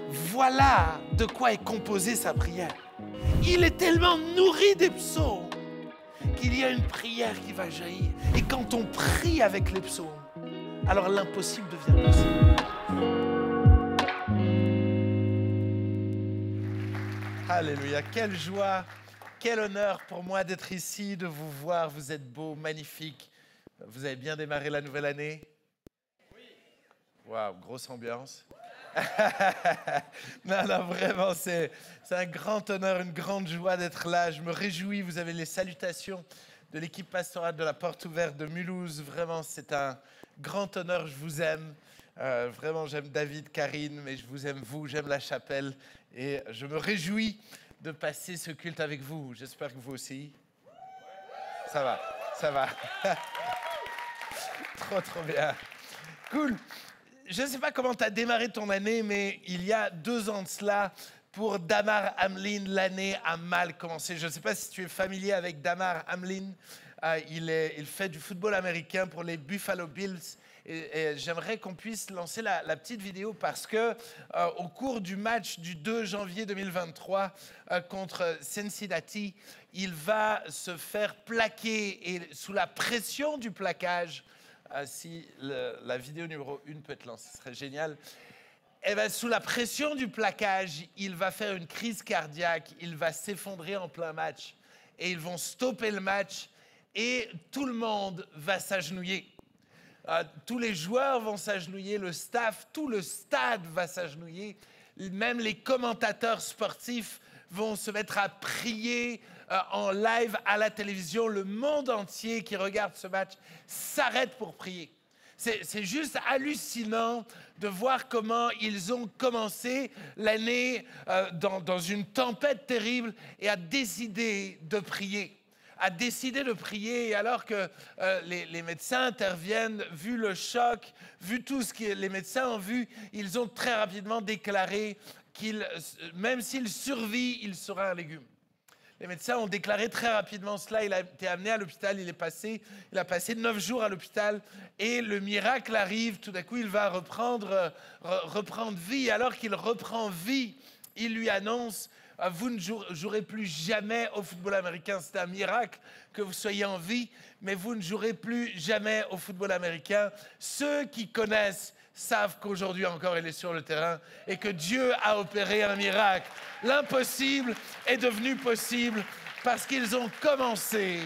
Voilà de quoi est composée sa prière. Il est tellement nourri des psaumes qu'il y a une prière qui va jaillir. Et quand on prie avec les psaumes, alors l'impossible devient possible. Alléluia, quelle joie, quel honneur pour moi d'être ici, de vous voir. Vous êtes beaux, magnifiques. Vous avez bien démarré la nouvelle année? Oui. Waouh, grosse ambiance. Non, vraiment, c'est un grand honneur, une grande joie d'être là. Je me réjouis. Vous avez les salutations de l'équipe pastorale de la Porte Ouverte de Mulhouse. Vraiment, c'est un grand honneur. Je vous aime. Vraiment, j'aime David, Karine, mais je vous aime vous. J'aime la chapelle. Et je me réjouis de passer ce culte avec vous. J'espère que vous aussi. Ça va, ça va. Trop bien. Cool. Je ne sais pas comment tu as démarré ton année, mais il y a 2 ans de cela, pour Damar Hamlin, l'année a mal commencé. Je ne sais pas si tu es familier avec Damar Hamlin. Il fait du football américain pour les Buffalo Bills. Et j'aimerais qu'on puisse lancer la petite vidéo parce que au cours du match du 2 janvier 2023 contre Cincinnati, il va se faire plaquer et sous la pression du plaquage, si la vidéo numéro 1 peut être lancée, ce serait génial. Et bien, sous la pression du plaquage, il va faire une crise cardiaque, il va s'effondrer en plein match et ils vont stopper le match et tout le monde va s'agenouiller. Tous les joueurs vont s'agenouiller, le staff, tout le stade va s'agenouiller. Même les commentateurs sportifs vont se mettre à prier en live à la télévision. Le monde entier qui regarde ce match s'arrête pour prier. C'est juste hallucinant de voir comment ils ont commencé l'année dans une tempête terrible et à décider de prier. Et alors que les médecins interviennent, vu le choc, vu tout ce que les médecins ont vu, ils ont très rapidement déclaré même s'il survit, il sera un légume. Les médecins ont déclaré très rapidement cela. Il a été amené à l'hôpital, il a passé 9 jouurs à l'hôpital et le miracle arrive. Tout d'un coup, il va reprendre vie. Alors qu'il reprend vie, il lui annonce: vous ne jouerez plus jamais au football américain. C'est un miracle que vous soyez en vie, mais vous ne jouerez plus jamais au football américain. Ceux qui connaissent savent qu'aujourd'hui encore il est sur le terrain et que Dieu a opéré un miracle. L'impossible est devenu possible parce qu'ils ont commencé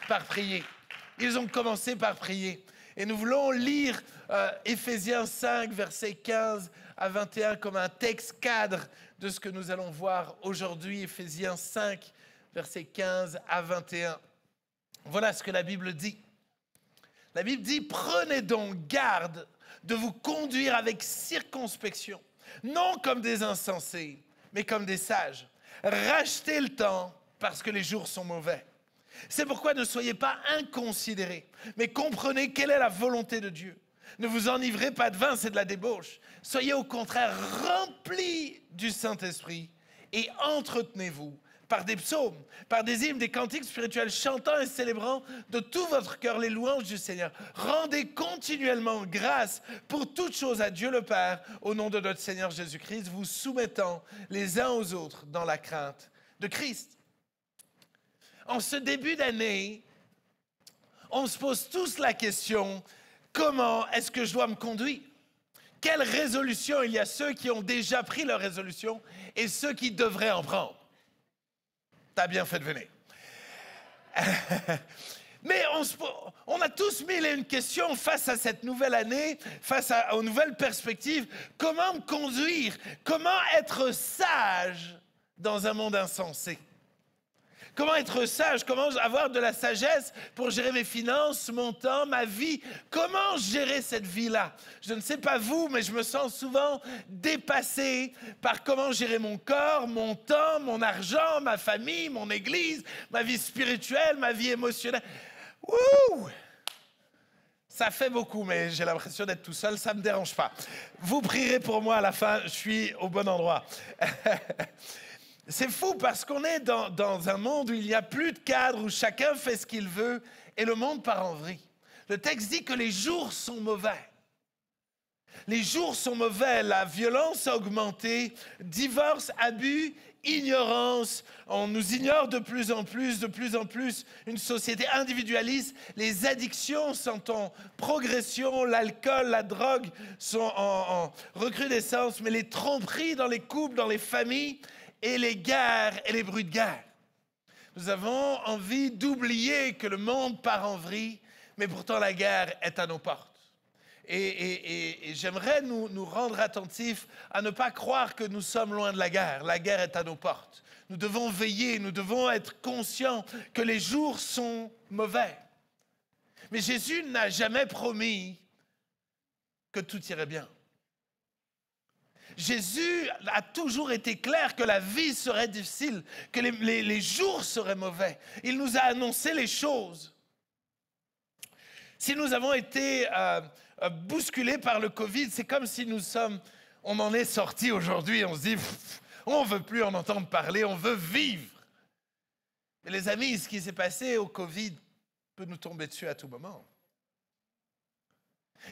par prier. Ils ont commencé par prier. Et nous voulons lire Éphésiens 5, versets 15 à 21 comme un texte cadre de ce que nous allons voir aujourd'hui. Éphésiens 5, versets 15 à 21. Voilà ce que la Bible dit. La Bible dit: prenez donc garde de vous conduire avec circonspection, non comme des insensés, mais comme des sages. Rachetez le temps parce que les jours sont mauvais. C'est pourquoi ne soyez pas inconsidérés, mais comprenez quelle est la volonté de Dieu. Ne vous enivrez pas de vin, c'est de la débauche. Soyez au contraire remplis du Saint-Esprit et entretenez-vous par des psaumes, par des hymnes, des cantiques spirituels, chantant et célébrant de tout votre cœur les louanges du Seigneur. Rendez continuellement grâce pour toutes choses à Dieu le Père, au nom de notre Seigneur Jésus-Christ, vous soumettant les uns aux autres dans la crainte de Christ. En ce début d'année, on se pose tous la question: comment est-ce que je dois me conduire? Quelle résolution? Il y a ceux qui ont déjà pris leur résolution et ceux qui devraient en prendre. T'as bien fait de venir. Mais on a tous mille et une questions face à cette nouvelle année, aux nouvelles perspectives. Comment me conduire? Comment être sage dans un monde insensé? Comment être sage? Comment avoir de la sagesse pour gérer mes finances, mon temps, ma vie? Comment gérer cette vie-là? Je ne sais pas vous, mais je me sens souvent dépassé par comment gérer mon corps, mon temps, mon argent, ma famille, mon église, ma vie spirituelle, ma vie émotionnelle. Wouh! Ça fait beaucoup, mais j'ai l'impression d'être tout seul, ça ne me dérange pas. Vous prierez pour moi à la fin, je suis au bon endroit. C'est fou parce qu'on est dans un monde où il n'y a plus de cadre, où chacun fait ce qu'il veut et le monde part en vrille. Le texte dit que les jours sont mauvais. Les jours sont mauvais, la violence a augmenté, divorce, abus, ignorance. On nous ignore de plus en plus, une société individualiste. Les addictions sont en progression, l'alcool, la drogue sont en recrudescence, mais les tromperies dans les couples, dans les familles, et les guerres et les bruits de guerre. Nous avons envie d'oublier que le monde part en vrille, mais pourtant la guerre est à nos portes. Et j'aimerais nous rendre attentifs à ne pas croire que nous sommes loin de la guerre. La guerre est à nos portes. Nous devons veiller, nous devons être conscients que les jours sont mauvais. Mais Jésus n'a jamais promis que tout irait bien. Jésus a toujours été clair que la vie serait difficile, que les jours seraient mauvais. Il nous a annoncé les choses. Si nous avons été bousculés par le Covid, c'est comme si on en est sorti aujourd'hui. On se dit, on ne veut plus en entendre parler, on veut vivre. Mais les amis, ce qui s'est passé au Covid peut nous tomber dessus à tout moment.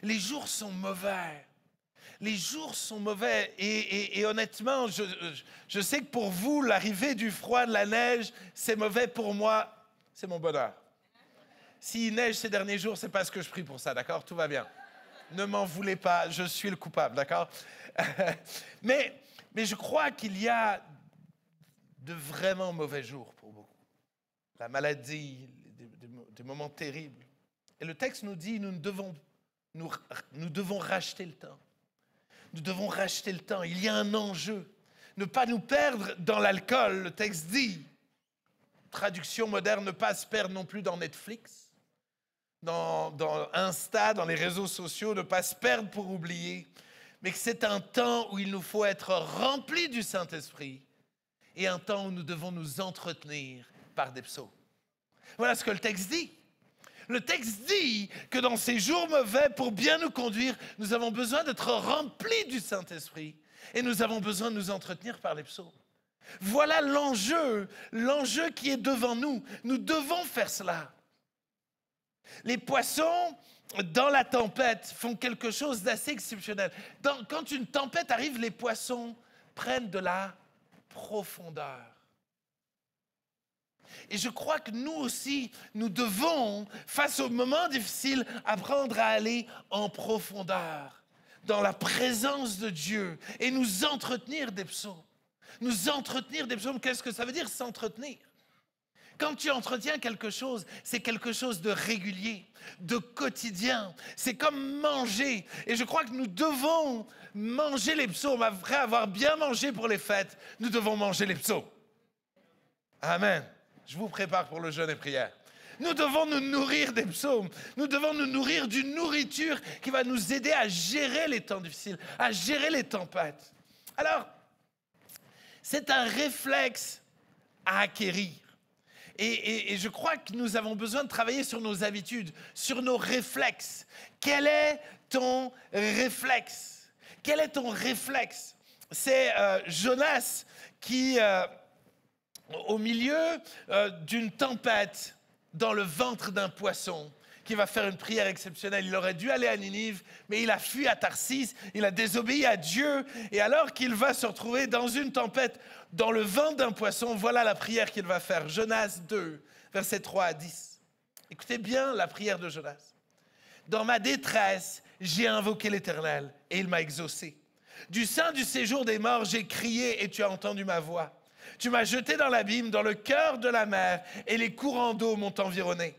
Les jours sont mauvais. Les jours sont mauvais et honnêtement, je sais que pour vous, l'arrivée du froid, de la neige, c'est mauvais. Pour moi, c'est mon bonheur. S'il neige ces derniers jours, c'est parce que je prie pour ça, d'accord? Tout va bien. Ne m'en voulez pas, je suis le coupable, d'accord? mais je crois qu'il y a de vraiment mauvais jours pour beaucoup. La maladie, des moments terribles. Et le texte nous dit, nous devons racheter le temps. Nous devons racheter le temps. Il y a un enjeu. Ne pas nous perdre dans l'alcool, le texte dit. Traduction moderne, ne pas se perdre non plus dans Netflix, dans Insta, dans les réseaux sociaux, ne pas se perdre pour oublier. Mais que c'est un temps où il nous faut être remplis du Saint-Esprit et un temps où nous devons nous entretenir par des psaumes. Voilà ce que le texte dit. Le texte dit que dans ces jours mauvais, pour bien nous conduire, nous avons besoin d'être remplis du Saint-Esprit et nous avons besoin de nous entretenir par les psaumes. Voilà l'enjeu qui est devant nous. Nous devons faire cela. Les poissons, dans la tempête, font quelque chose d'assez exceptionnel. Quand une tempête arrive, les poissons prennent de la profondeur. Et je crois que nous aussi, nous devons, face aux moments difficiles, apprendre à aller en profondeur, dans la présence de Dieu, et nous entretenir des psaumes. Nous entretenir des psaumes, qu'est-ce que ça veut dire s'entretenir? Quand tu entretiens quelque chose, c'est quelque chose de régulier, de quotidien. C'est comme manger. Et je crois que nous devons manger les psaumes. Après avoir bien mangé pour les fêtes, nous devons manger les psaumes. Amen. Je vous prépare pour le jeûne et prière. Nous devons nous nourrir des psaumes. Nous devons nous nourrir d'une nourriture qui va nous aider à gérer les temps difficiles, à gérer les tempêtes. Alors, c'est un réflexe à acquérir. Et je crois que nous avons besoin de travailler sur nos habitudes, sur nos réflexes. Quel est ton réflexe? Quel est ton réflexe? C'est Jonas qui, au milieu d'une tempête, dans le ventre d'un poisson, qui va faire une prière exceptionnelle. Il aurait dû aller à Ninive, mais il a fui à Tarsis, il a désobéi à Dieu. Et alors qu'il va se retrouver dans une tempête, dans le ventre d'un poisson, voilà la prière qu'il va faire. Jonas 2, versets 3 à 10. Écoutez bien la prière de Jonas. « Dans ma détresse, j'ai invoqué l'Éternel, et il m'a exaucé. Du sein du séjour des morts, j'ai crié, et tu as entendu ma voix. Tu m'as jeté dans l'abîme, dans le cœur de la mer, et les courants d'eau m'ont environné.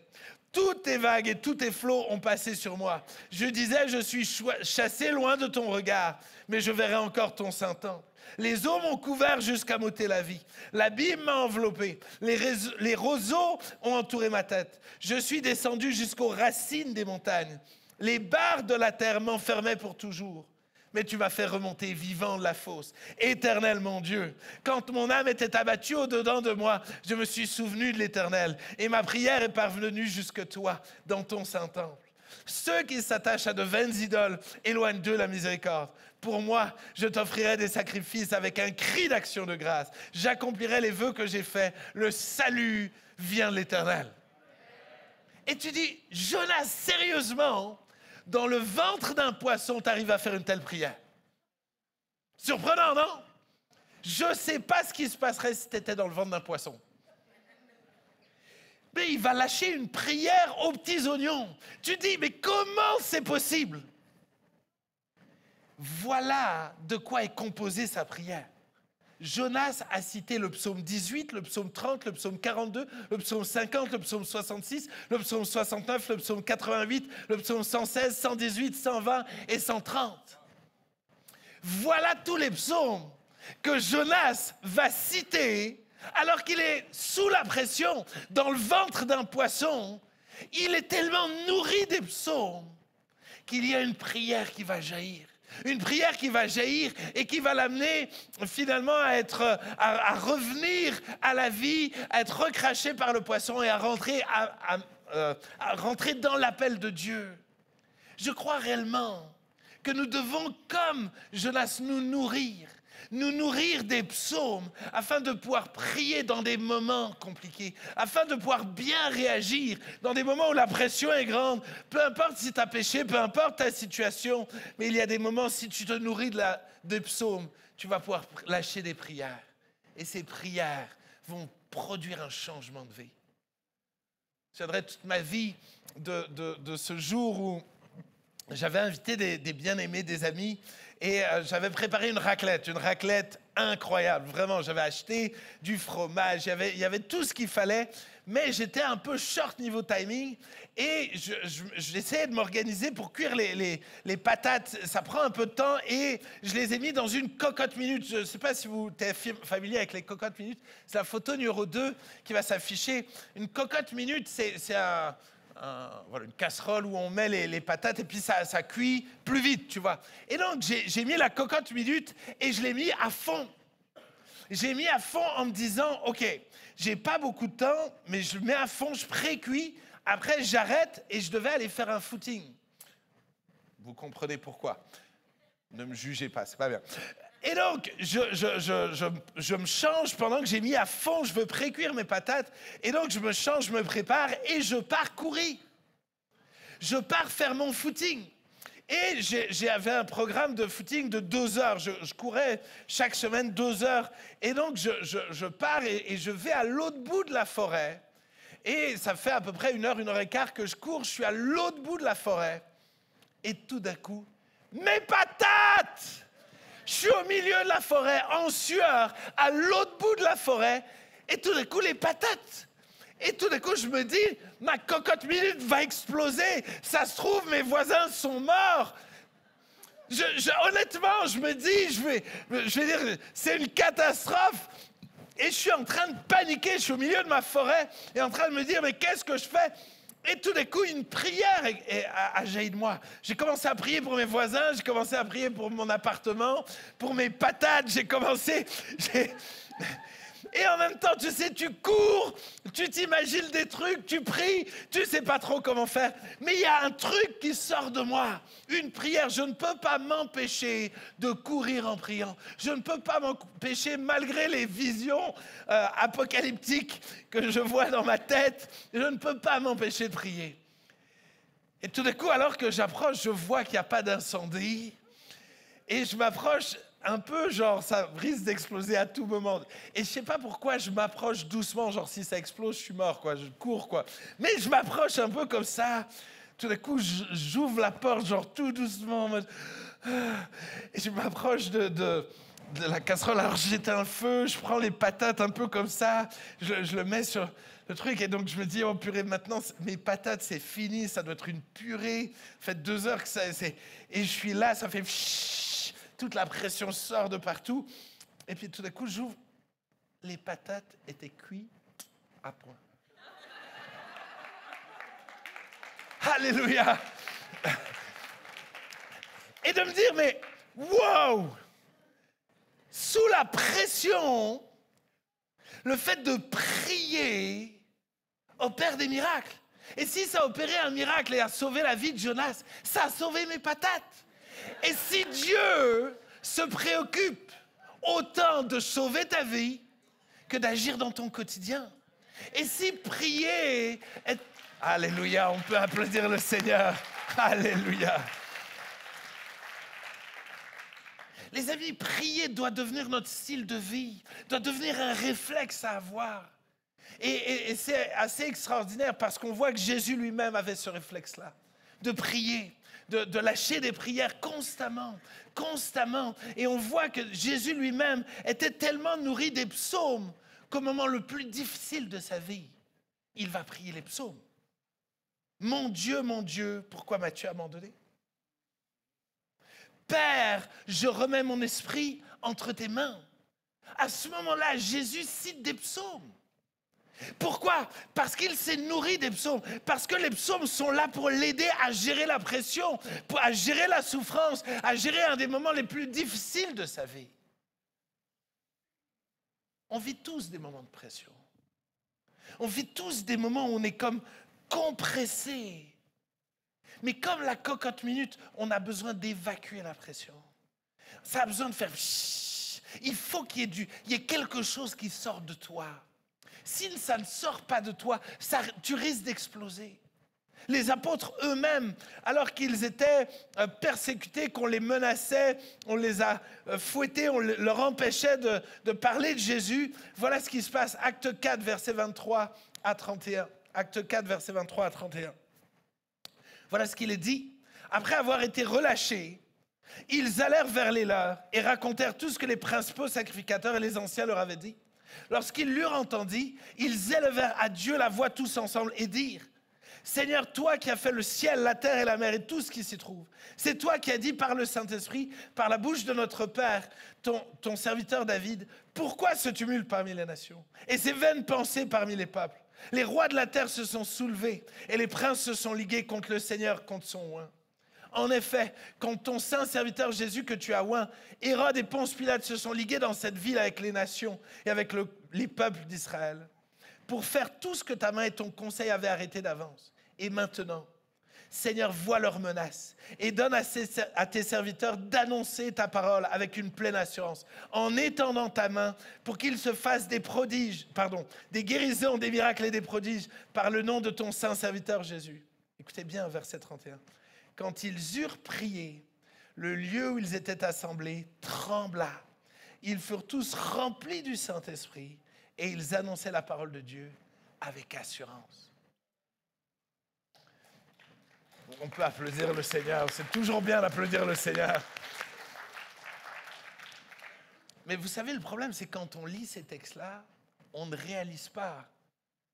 Toutes tes vagues et tous tes flots ont passé sur moi. Je disais, je suis chassé loin de ton regard, mais je verrai encore ton saint temple. Les eaux m'ont couvert jusqu'à m'ôter la vie. L'abîme m'a enveloppé. Les roseaux ont entouré ma tête. Je suis descendu jusqu'aux racines des montagnes. Les barres de la terre m'enfermaient pour toujours. Mais tu m'as fait remonter vivant de la fosse. Éternel mon Dieu, quand mon âme était abattue au-dedans de moi, je me suis souvenu de l'Éternel. Et ma prière est parvenue jusque toi, dans ton saint temple. Ceux qui s'attachent à de vaines idoles, éloignent d'eux la miséricorde. Pour moi, je t'offrirai des sacrifices avec un cri d'action de grâce. J'accomplirai les vœux que j'ai faits. Le salut vient de l'Éternel. Et tu dis, Jonas, sérieusement, dans le ventre d'un poisson, tu arrives à faire une telle prière. Surprenant, non? Je ne sais pas ce qui se passerait si tu étais dans le ventre d'un poisson. Mais il va lâcher une prière aux petits oignons. Tu dis, mais comment c'est possible? Voilà de quoi est composée sa prière. Jonas a cité le psaume 18, le psaume 30, le psaume 42, le psaume 50, le psaume 66, le psaume 69, le psaume 88, le psaume 116, 118, 120 et 130. Voilà tous les psaumes que Jonas va citer alors qu'il est sous la pression, dans le ventre d'un poisson. Il est tellement nourri des psaumes qu'il y a une prière qui va jaillir. Une prière qui va jaillir et qui va l'amener finalement à revenir à la vie, à être recraché par le poisson et à rentrer dans l'appel de Dieu. Je crois réellement que nous devons, comme Jonas, nous nourrir des psaumes afin de pouvoir prier dans des moments compliqués, afin de pouvoir bien réagir dans des moments où la pression est grande. Peu importe si tu as péché, peu importe ta situation, mais il y a des moments, si tu te nourris des psaumes, tu vas pouvoir lâcher des prières. Et ces prières vont produire un changement de vie. Je viendrai toute ma vie de ce jour où j'avais invité des bien-aimés, des amis, et j'avais préparé une raclette incroyable, vraiment. J'avais acheté du fromage, il y avait tout ce qu'il fallait, mais j'étais un peu short niveau timing, et j'essayais de m'organiser pour cuire les patates. Ça prend un peu de temps, et je les ai mis dans une cocotte minute. Je ne sais pas si vous êtes familier avec les cocottes minutes. C'est la photo numéro 2 qui va s'afficher. Une cocotte minute, c'est voilà, une casserole où on met les patates et puis ça cuit plus vite, tu vois. Et donc, j'ai mis la cocotte minute et je l'ai mis à fond. J'ai mis à fond en me disant, OK, j'ai pas beaucoup de temps, mais je mets à fond, je pré-cuis. Après, j'arrête et je devais aller faire un footing. Vous comprenez pourquoi. Ne me jugez pas, c'est pas bien. Et donc, je me change pendant que j'ai mis à fond, je veux pré-cuire mes patates. Et donc, je me change, je me prépare et je pars courir. Je pars faire mon footing. Et j'avais un programme de footing de 2 heures. Je courais chaque semaine 2 heures. Et donc, je pars et je vais à l'autre bout de la forêt. Et ça fait à peu près 1 heure, 1 heure et quart que je cours. Je suis à l'autre bout de la forêt. Et tout d'un coup, mes patates! Je suis au milieu de la forêt, en sueur, à l'autre bout de la forêt, et tout d'un coup, les patates. Et tout d'un coup, je me dis, ma cocotte minute va exploser. Ça se trouve, mes voisins sont morts. Honnêtement, je me dis, je vais dire, c'est une catastrophe. Et je suis en train de paniquer, je suis au milieu de ma forêt, et en train de me dire, mais qu'est-ce que je fais? Et tout d'un coup, une prière a jailli de moi. J'ai commencé à prier pour mes voisins, j'ai commencé à prier pour mon appartement, pour mes patates, Et en même temps, tu sais, tu cours, tu t'imagines des trucs, tu pries, tu sais pas trop comment faire. Mais il y a un truc qui sort de moi, une prière. Je ne peux pas m'empêcher de courir en priant. Je ne peux pas m'empêcher, malgré les visions apocalyptiques que je vois dans ma tête, je ne peux pas m'empêcher de prier. Et tout d'un coup, alors que j'approche, je vois qu'il n'y a pas d'incendie. Et je m'approche un peu, genre, ça risque d'exploser à tout moment. Et je sais pas pourquoi je m'approche doucement, genre, si ça explose, je suis mort, quoi, je cours, quoi. Mais je m'approche un peu comme ça. Tout d'un coup, j'ouvre la porte, genre, tout doucement, en mode... Et je m'approche de la casserole. Alors, j'éteins le feu, je prends les patates un peu comme ça, je le mets sur le truc. Et donc, je me dis, oh purée, maintenant, mes patates, c'est fini, ça doit être une purée. Ça fait 2 heures que ça... Et je suis là, ça fait... Toute la pression sort de partout. Et puis tout d'un coup, j'ouvre. Les patates étaient cuites à point. Alléluia! Et de me dire, mais wow! Sous la pression, le fait de prier opère des miracles. Et si ça a opéré un miracle et a sauvé la vie de Jonas, ça a sauvé mes patates. Et si Dieu se préoccupe autant de sauver ta vie que d'agir dans ton quotidien, et si prier est... Alléluia, on peut applaudir le Seigneur. Alléluia. Les amis, prier doit devenir notre style de vie, doit devenir un réflexe à avoir. Et c'est assez extraordinaire parce qu'on voit que Jésus lui-même avait ce réflexe-là, de prier, de lâcher des prières constamment, constamment. Et on voit que Jésus lui-même était tellement nourri des psaumes qu'au moment le plus difficile de sa vie, il va prier les psaumes. Mon Dieu, pourquoi m'as-tu abandonné? Père, je remets mon esprit entre tes mains. À ce moment-là, Jésus cite des psaumes. Pourquoi? Parce qu'il s'est nourri des psaumes. Parce que les psaumes sont là pour l'aider à gérer la pression, à gérer la souffrance, à gérer un des moments les plus difficiles de sa vie. On vit tous des moments de pression. On vit tous des moments où on est comme compressé. Mais comme la cocotte minute, on a besoin d'évacuer la pression. Ça a besoin de faire... Il faut qu'il y ait quelque chose qui sorte de toi. Si ça ne sort pas de toi, tu risques d'exploser. Les apôtres eux-mêmes, alors qu'ils étaient persécutés, qu'on les menaçait, on les a fouettés, on leur empêchait de parler de Jésus, voilà ce qui se passe. Acte 4, verset 23 à 31. Acte 4, verset 23 à 31. Voilà ce qu'il est dit. Après avoir été relâchés, ils allèrent vers les leurs et racontèrent tout ce que les principaux sacrificateurs et les anciens leur avaient dit. Lorsqu'ils l'eurent entendu, ils élevèrent à Dieu la voix tous ensemble et dirent: Seigneur, toi qui as fait le ciel, la terre et la mer et tout ce qui s'y trouve, c'est toi qui as dit par le Saint-Esprit, par la bouche de notre Père, ton serviteur David, pourquoi ce tumulte parmi les nations et ces vaines pensées parmi les peuples? Les rois de la terre se sont soulevés et les princes se sont ligués contre le Seigneur, contre son oint. En effet, contre ton saint serviteur Jésus que tu as oint, Hérode et Ponce Pilate se sont ligués dans cette ville avec les nations et avec les peuples d'Israël pour faire tout ce que ta main et ton conseil avaient arrêté d'avance. Et maintenant, Seigneur, vois leurs menaces et donne à tes serviteurs d'annoncer ta parole avec une pleine assurance, en étendant ta main pour qu'ils se fassent des guérisons, des miracles et des prodiges par le nom de ton saint serviteur Jésus. Écoutez bien, verset 31. Quand ils eurent prié, le lieu où ils étaient assemblés trembla. Ils furent tous remplis du Saint-Esprit et ils annonçaient la parole de Dieu avec assurance. On peut applaudir le Seigneur, c'est toujours bien d'applaudir le Seigneur. Mais vous savez, le problème, c'est quand on lit ces textes-là, on ne réalise pas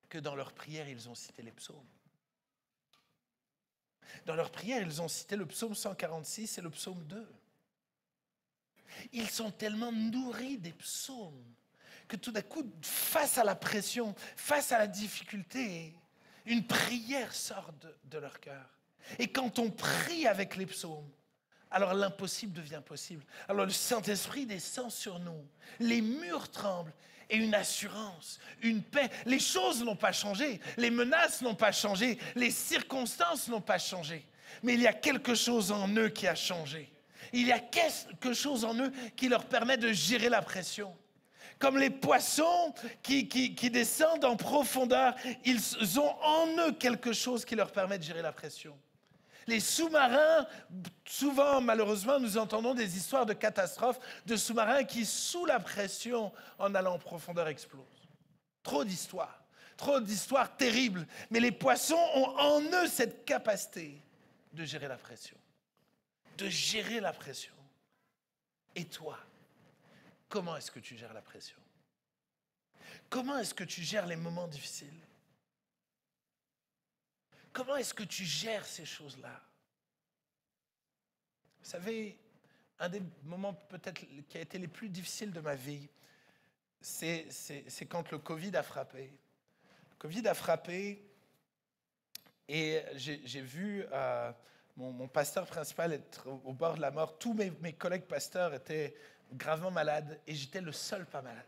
que dans leur prière, ils ont cité les psaumes. Dans leur prière, ils ont cité le psaume 146 et le psaume 2. Ils sont tellement nourris des psaumes que tout d'un coup, face à la pression, face à la difficulté, une prière sort de leur cœur. Et quand on prie avec les psaumes, alors l'impossible devient possible. Alors le Saint-Esprit descend sur nous, les murs tremblent et une assurance, une paix. Les choses n'ont pas changé, les menaces n'ont pas changé, les circonstances n'ont pas changé. Mais il y a quelque chose en eux qui a changé. Il y a quelque chose en eux qui leur permet de gérer la pression. Comme les poissons qui descendent en profondeur, ils ont en eux quelque chose qui leur permet de gérer la pression. Les sous-marins, souvent, malheureusement, nous entendons des histoires de catastrophes, de sous-marins qui, sous la pression, en allant en profondeur, explosent. Trop d'histoires terribles. Mais les poissons ont en eux cette capacité de gérer la pression. De gérer la pression. Et toi, comment est-ce que tu gères la pression? Comment est-ce que tu gères les moments difficiles? Comment est-ce que tu gères ces choses-là? Vous savez, un des moments peut-être qui a été les plus difficiles de ma vie, c'est quand le Covid a frappé. Le Covid a frappé et j'ai vu mon pasteur principal être au bord de la mort. Tous mes collègues pasteurs étaient gravement malades et j'étais le seul pas malade.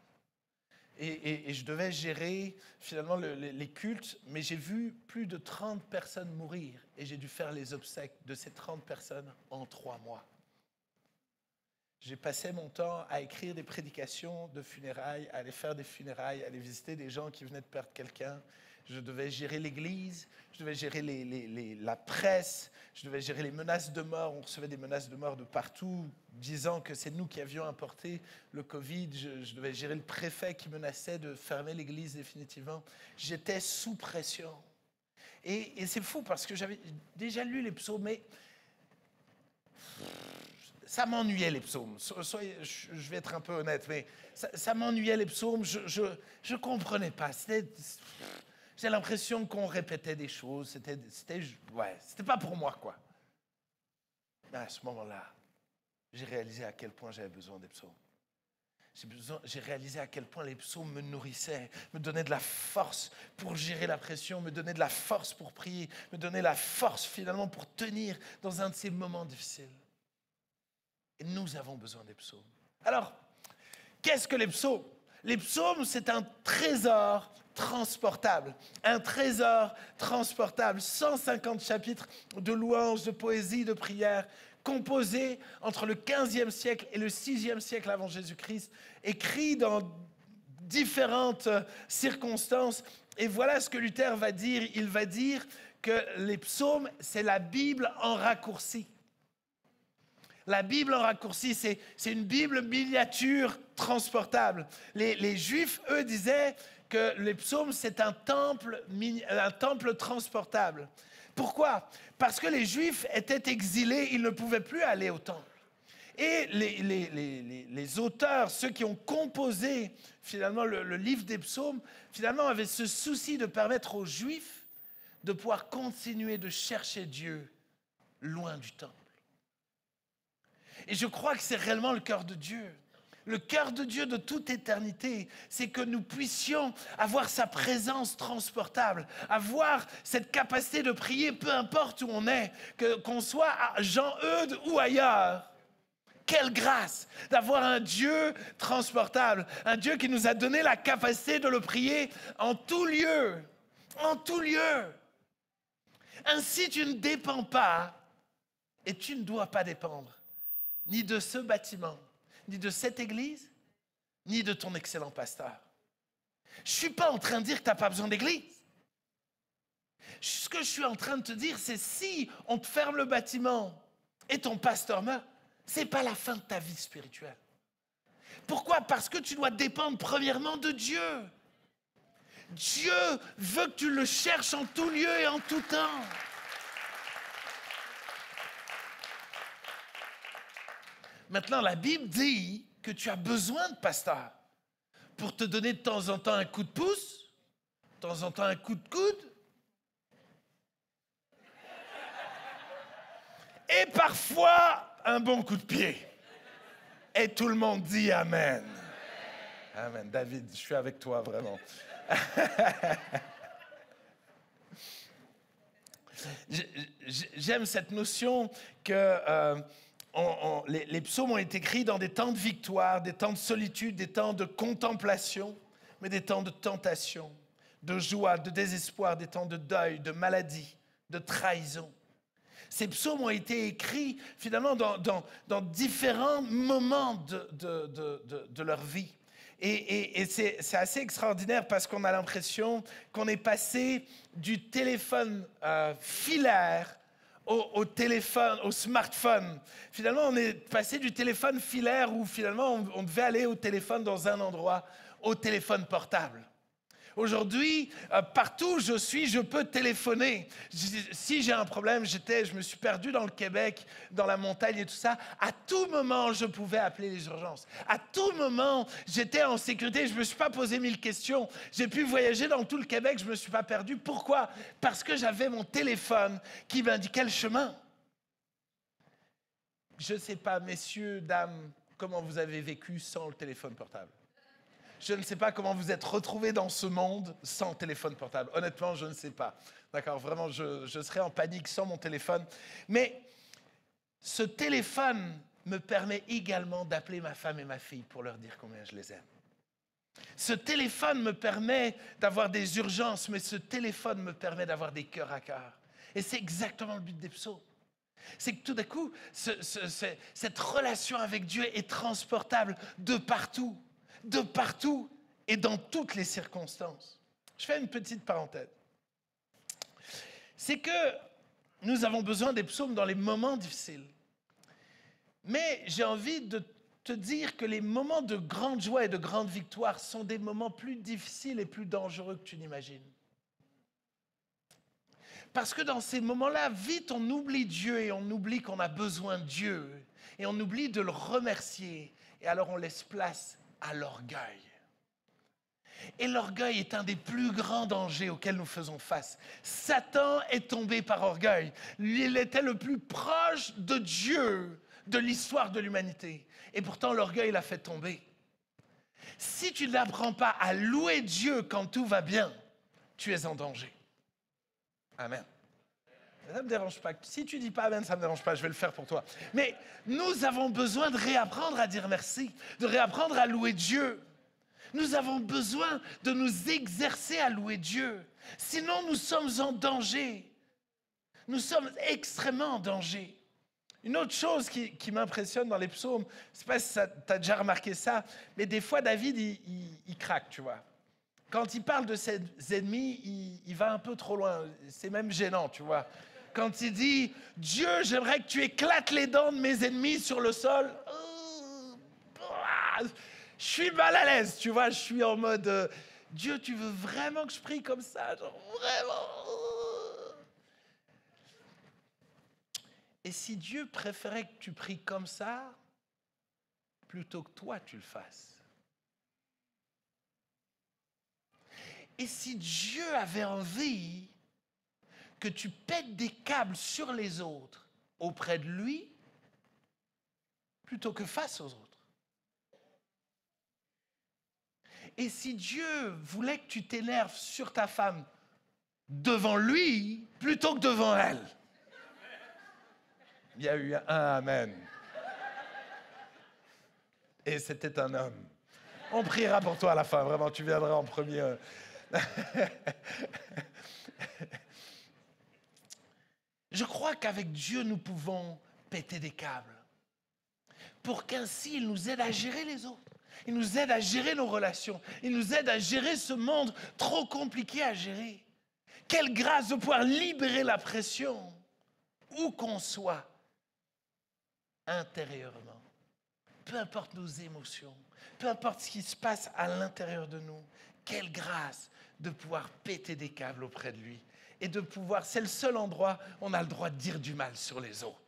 Et je devais gérer finalement les cultes, mais j'ai vu plus de 30 personnes mourir et j'ai dû faire les obsèques de ces 30 personnes en 3 mois. J'ai passé mon temps à écrire des prédications de funérailles, à aller faire des funérailles, à aller visiter des gens qui venaient de perdre quelqu'un. je devais gérer l'Église, je devais gérer la presse, je devais gérer les menaces de mort. On recevait des menaces de mort de partout, disant que c'est nous qui avions importé le Covid. Je devais gérer le préfet qui menaçait de fermer l'Église définitivement. J'étais sous pression. Et c'est fou parce que j'avais déjà lu les psaumes, mais ça m'ennuyait les psaumes. Je vais être un peu honnête, mais ça m'ennuyait les psaumes. Je ne comprenais pas. J'ai l'impression qu'on répétait des choses. C'était pas pour moi, quoi. Mais à ce moment-là, j'ai réalisé à quel point j'avais besoin des psaumes. J'ai réalisé à quel point les psaumes me nourrissaient, me donnaient de la force pour gérer la pression, me donnaient de la force pour prier, me donnaient la force finalement pour tenir dans un de ces moments difficiles. Et nous avons besoin des psaumes. Alors, qu'est-ce que les psaumes? Les psaumes, c'est un trésor transportable. Un trésor transportable. 150 chapitres de louanges, de poésie, de prières, composés entre le 15e siècle et le 6e siècle avant Jésus-Christ, écrits dans différentes circonstances. Et voilà ce que Luther va dire. Il va dire que les psaumes, c'est la Bible en raccourci. La Bible en raccourci, c'est une Bible miniature transportable. Les Juifs, eux, disaient que les psaumes, c'est un temple transportable. Pourquoi? Parce que les Juifs étaient exilés, ils ne pouvaient plus aller au temple. Et les auteurs, ceux qui ont composé finalement le livre des psaumes, finalement avaient ce souci de permettre aux Juifs de pouvoir continuer de chercher Dieu loin du temple. Et je crois que c'est réellement le cœur de Dieu. Le cœur de Dieu de toute éternité, c'est que nous puissions avoir sa présence transportable, avoir cette capacité de prier peu importe où on est, qu'on soit à Jean-Eudes ou ailleurs. Quelle grâce d'avoir un Dieu transportable, un Dieu qui nous a donné la capacité de le prier en tout lieu, en tout lieu. Ainsi, tu ne dépends pas et tu ne dois pas dépendre ni de ce bâtiment, ni de cette église, ni de ton excellent pasteur. Je ne suis pas en train de dire que tu n'as pas besoin d'église. Ce que je suis en train de te dire, c'est si on te ferme le bâtiment et ton pasteur meurt, ce n'est pas la fin de ta vie spirituelle. Pourquoi? Parce que tu dois dépendre premièrement de Dieu. Dieu veut que tu le cherches en tout lieu et en tout temps. Maintenant, la Bible dit que tu as besoin de pasteur pour te donner de temps en temps un coup de pouce, de temps en temps un coup de coude, et parfois un bon coup de pied. Et tout le monde dit Amen. Amen. David, je suis avec toi vraiment. J'aime cette notion que les psaumes ont été écrits dans des temps de victoire, des temps de solitude, des temps de contemplation, mais des temps de tentation, de joie, de désespoir, des temps de deuil, de maladie, de trahison. Ces psaumes ont été écrits finalement dans différents moments de leur vie. Et c'est assez extraordinaire parce qu'on a l'impression qu'on est passé du téléphone filaire au téléphone, au smartphone. Finalement, on est passé du téléphone filaire où finalement on devait aller au téléphone dans un endroit, au téléphone portable. Aujourd'hui, partout où je suis, je peux téléphoner. Si j'ai un problème, je me suis perdu dans le Québec, dans la montagne et tout ça, à tout moment, je pouvais appeler les urgences. À tout moment, j'étais en sécurité, je ne me suis pas posé 1000 questions. J'ai pu voyager dans tout le Québec, je ne me suis pas perdu. Pourquoi? Parce que j'avais mon téléphone qui m'indiquait le chemin. Je ne sais pas, messieurs, dames, comment vous avez vécu sans le téléphone portable. Je ne sais pas comment vous êtes retrouvés dans ce monde sans téléphone portable. Honnêtement, je ne sais pas. D'accord, vraiment, je serais en panique sans mon téléphone. Mais ce téléphone me permet également d'appeler ma femme et ma fille pour leur dire combien je les aime. Ce téléphone me permet d'avoir des urgences, mais ce téléphone me permet d'avoir des cœurs à cœur. Et c'est exactement le but des psaumes. C'est que tout d'un coup, cette relation avec Dieu est transportable de partout et dans toutes les circonstances. Je fais une petite parenthèse. c'est que nous avons besoin des psaumes dans les moments difficiles. Mais j'ai envie de te dire que les moments de grande joie et de grande victoire sont des moments plus difficiles et plus dangereux que tu n'imagines. Parce que dans ces moments-là, vite on oublie Dieu et on oublie qu'on a besoin de Dieu. Et on oublie de le remercier. Et alors on laisse place à l'orgueil. Et l'orgueil est un des plus grands dangers auxquels nous faisons face. Satan est tombé par orgueil. Lui, il était le plus proche de Dieu de l'histoire de l'humanité. Et pourtant, l'orgueil l'a fait tomber. Si tu n'apprends pas à louer Dieu quand tout va bien, tu es en danger. Amen. Ça ne me dérange pas. Si tu ne dis pas Amen, ça ne me dérange pas, je vais le faire pour toi. Mais nous avons besoin de réapprendre à dire merci, de réapprendre à louer Dieu. Nous avons besoin de nous exercer à louer Dieu. Sinon, nous sommes en danger. Nous sommes extrêmement en danger. Une autre chose qui m'impressionne dans les psaumes, je ne sais pas si tu as déjà remarqué ça, mais des fois, David, il craque, tu vois. Quand il parle de ses ennemis, il va un peu trop loin. C'est même gênant, tu vois. Quand il dit « Dieu, j'aimerais que tu éclates les dents de mes ennemis sur le sol », je suis mal à l'aise, tu vois. Je suis en mode « Dieu, tu veux vraiment que je prie comme ça ?» Genre, vraiment. Et si Dieu préférait que tu pries comme ça, plutôt que toi, tu le fasses? Et si Dieu avait envie que tu pètes des câbles sur les autres auprès de lui, plutôt que face aux autres? Et si Dieu voulait que tu t'énerves sur ta femme devant lui, plutôt que devant elle? Il y a eu un amen. Et c'était un homme. On priera pour toi à la fin, vraiment, tu viendras en premier. Je crois qu'avec Dieu, nous pouvons péter des câbles pour qu'ainsi il nous aide à gérer les autres. Il nous aide à gérer nos relations. Il nous aide à gérer ce monde trop compliqué à gérer. Quelle grâce de pouvoir libérer la pression, où qu'on soit, intérieurement. Peu importe nos émotions, peu importe ce qui se passe à l'intérieur de nous. Quelle grâce de pouvoir péter des câbles auprès de lui. Et de pouvoir, c'est le seul endroit où on a le droit de dire du mal sur les autres.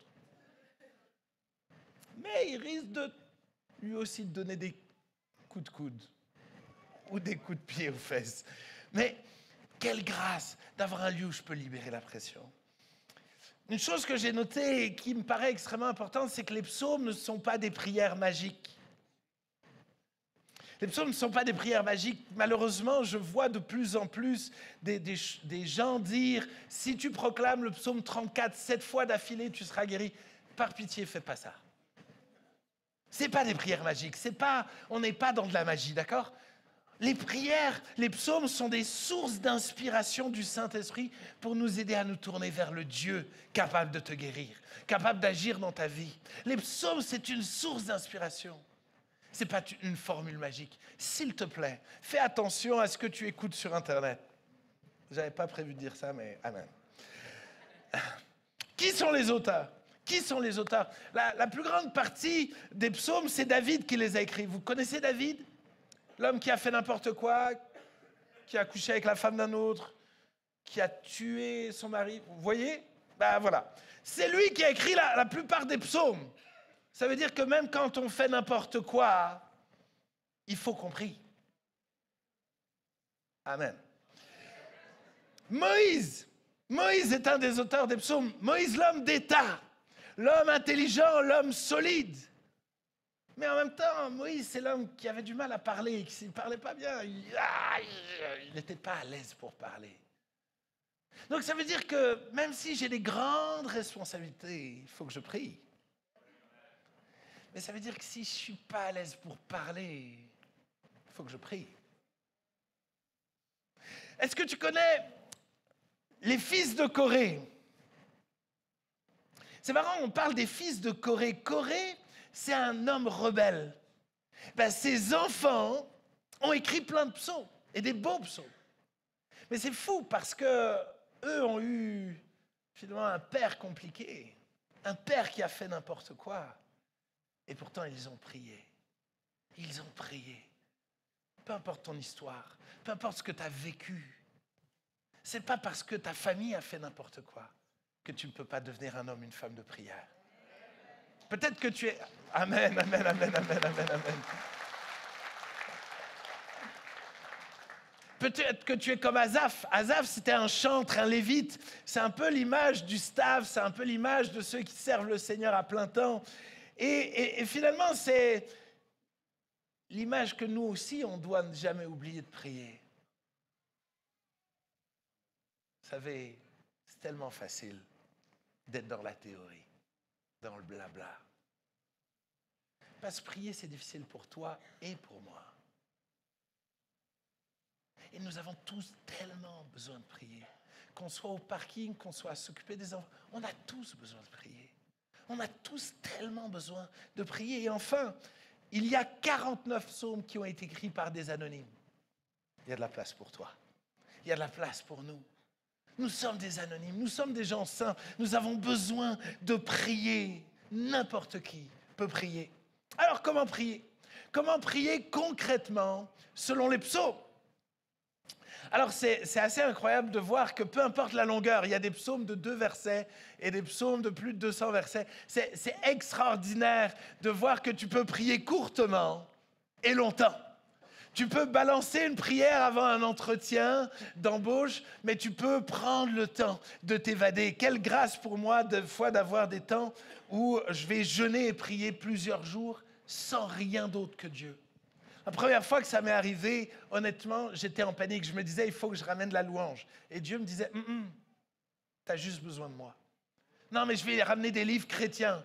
Mais il risque de lui aussi de donner des coups de coude ou des coups de pied aux fesses. Mais quelle grâce d'avoir un lieu où je peux libérer la pression. Une chose que j'ai notée et qui me paraît extrêmement importante, c'est que les psaumes ne sont pas des prières magiques. Les psaumes ne sont pas des prières magiques. Malheureusement, je vois de plus en plus des gens dire « Si tu proclames le psaume 34 7 fois d'affilée, tu seras guéri. » Par pitié, fais pas ça. Ce n'est pas des prières magiques. On n'est pas dans de la magie, d'accord? Les prières, les psaumes sont des sources d'inspiration du Saint-Esprit pour nous aider à nous tourner vers le Dieu capable de te guérir, capable d'agir dans ta vie. Les psaumes, c'est une source d'inspiration. Ce n'est pas une formule magique. S'il te plaît, fais attention à ce que tu écoutes sur Internet. Je n'avais pas prévu de dire ça, mais amen. Qui sont les auteurs? Qui sont les auteurs? La plus grande partie des psaumes, c'est David qui les a écrits. Vous connaissez David? L'homme qui a fait n'importe quoi, qui a couché avec la femme d'un autre, qui a tué son mari. Vous voyez? Ben voilà. C'est lui qui a écrit la plupart des psaumes. Ça veut dire que même quand on fait n'importe quoi, il faut qu'on prie. Amen. Moïse est un des auteurs des psaumes. Moïse, l'homme d'État, l'homme intelligent, l'homme solide. Mais en même temps, Moïse, c'est l'homme qui avait du mal à parler, qui ne parlait pas bien. Il n'était pas à l'aise pour parler. Donc ça veut dire que même si j'ai des grandes responsabilités, il faut que je prie. Mais ça veut dire que si je ne suis pas à l'aise pour parler, il faut que je prie. Est-ce que tu connais les fils de Corée? C'est marrant, on parle des fils de Corée. Corée, c'est un homme rebelle. Ben, ses enfants ont écrit plein de psaumes, et des beaux psaumes. Mais c'est fou parce que eux ont eu finalement un père compliqué, un père qui a fait n'importe quoi. Et pourtant, ils ont prié. Ils ont prié. Peu importe ton histoire, peu importe ce que tu as vécu, c'est pas parce que ta famille a fait n'importe quoi que tu ne peux pas devenir un homme, une femme de prière. Peut-être que tu es... Amen, amen, amen, amen, amen, amen. Peut-être que tu es comme Asaph. Asaph, c'était un chantre, un lévite. C'est un peu l'image du staff, c'est un peu l'image de ceux qui servent le Seigneur à plein temps. Et finalement, c'est l'image que nous aussi, on ne doit jamais oublier de prier. Vous savez, c'est tellement facile d'être dans la théorie, dans le blabla. Parce que prier, c'est difficile pour toi et pour moi. Et nous avons tous tellement besoin de prier. Qu'on soit au parking, qu'on soit à s'occuper des enfants, on a tous besoin de prier. On a tous tellement besoin de prier. Et enfin, il y a 49 psaumes qui ont été écrits par des anonymes. Il y a de la place pour toi. Il y a de la place pour nous. Nous sommes des anonymes, nous sommes des gens saints. Nous avons besoin de prier. N'importe qui peut prier. Alors, comment prier? Comment prier concrètement selon les psaumes? Alors, c'est assez incroyable de voir que peu importe la longueur, il y a des psaumes de 2 versets et des psaumes de plus de 200 versets. C'est extraordinaire de voir que tu peux prier courtement et longtemps. Tu peux balancer une prière avant un entretien d'embauche, mais tu peux prendre le temps de t'évader. Quelle grâce pour moi, de fois, d'avoir des temps où je vais jeûner et prier plusieurs jours sans rien d'autre que Dieu. La première fois que ça m'est arrivé, honnêtement, j'étais en panique. Je me disais, il faut que je ramène la louange. Et Dieu me disait, t'as juste besoin de moi. Non, mais je vais ramener des livres chrétiens.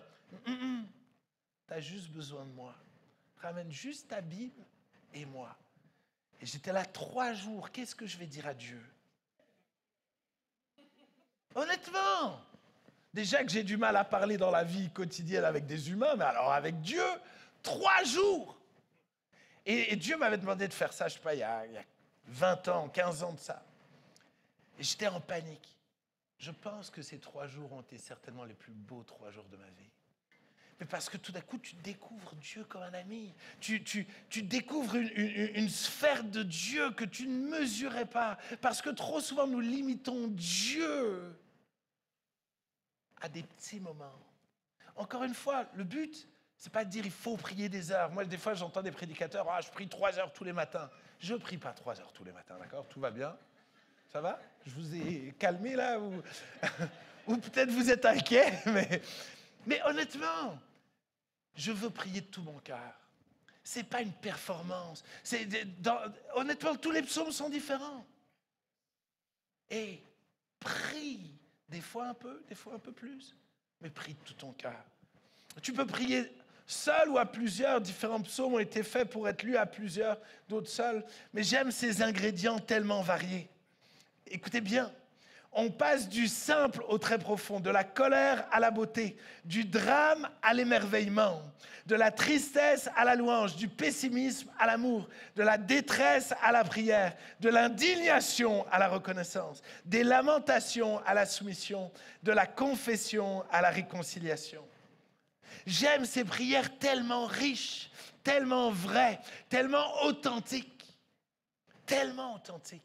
T'as juste besoin de moi. Ramène juste ta Bible et moi. Et j'étais là 3 jours. Qu'est-ce que je vais dire à Dieu? Honnêtement, déjà que j'ai du mal à parler dans la vie quotidienne avec des humains, mais alors avec Dieu, 3 jours. Et Dieu m'avait demandé de faire ça, je ne sais pas, il y a 20 ans, 15 ans de ça. Et j'étais en panique. Je pense que ces 3 jours ont été certainement les plus beaux 3 jours de ma vie. Mais parce que tout d'un coup, tu découvres Dieu comme un ami. Tu découvres une sphère de Dieu que tu ne mesurais pas. Parce que trop souvent, nous limitons Dieu à des petits moments. Encore une fois, le but, c'est pas de dire il faut prier des heures. Moi, des fois, j'entends des prédicateurs, je prie 3 heures tous les matins. Je ne prie pas 3 heures tous les matins, d'accord? Tout va bien? Ça va? Je vous ai calmé là? Ou, ou peut-être vous êtes inquiet, mais honnêtement, je veux prier de tout mon cœur. Ce n'est pas une performance. Honnêtement, tous les psaumes sont différents. Et prie, des fois un peu plus, mais prie de tout ton cœur. Tu peux prier seul ou à plusieurs. Différents psaumes ont été faits pour être lus à plusieurs, d'autres seuls. Mais j'aime ces ingrédients tellement variés. Écoutez bien, on passe du simple au très profond, de la colère à la beauté, du drame à l'émerveillement, de la tristesse à la louange, du pessimisme à l'amour, de la détresse à la prière, de l'indignation à la reconnaissance, des lamentations à la soumission, de la confession à la réconciliation. J'aime ces prières tellement riches, tellement vraies, tellement authentiques. Tellement authentiques.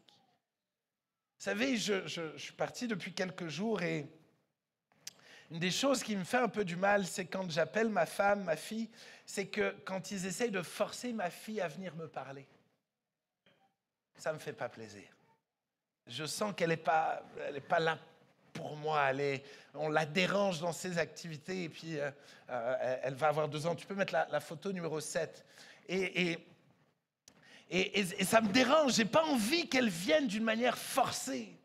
Vous savez, je suis parti depuis quelques jours et une des choses qui me fait un peu du mal, c'est quand j'appelle ma femme, ma fille, c'est que quand ils essayent de forcer ma fille à venir me parler, ça ne me fait pas plaisir. Je sens qu'elle n'est pas là pour moi. On la dérange dans ses activités et puis elle va avoir 2 ans. Tu peux mettre la photo numéro 7. Et ça me dérange. Je n'ai pas envie qu'elle vienne d'une manière forcée.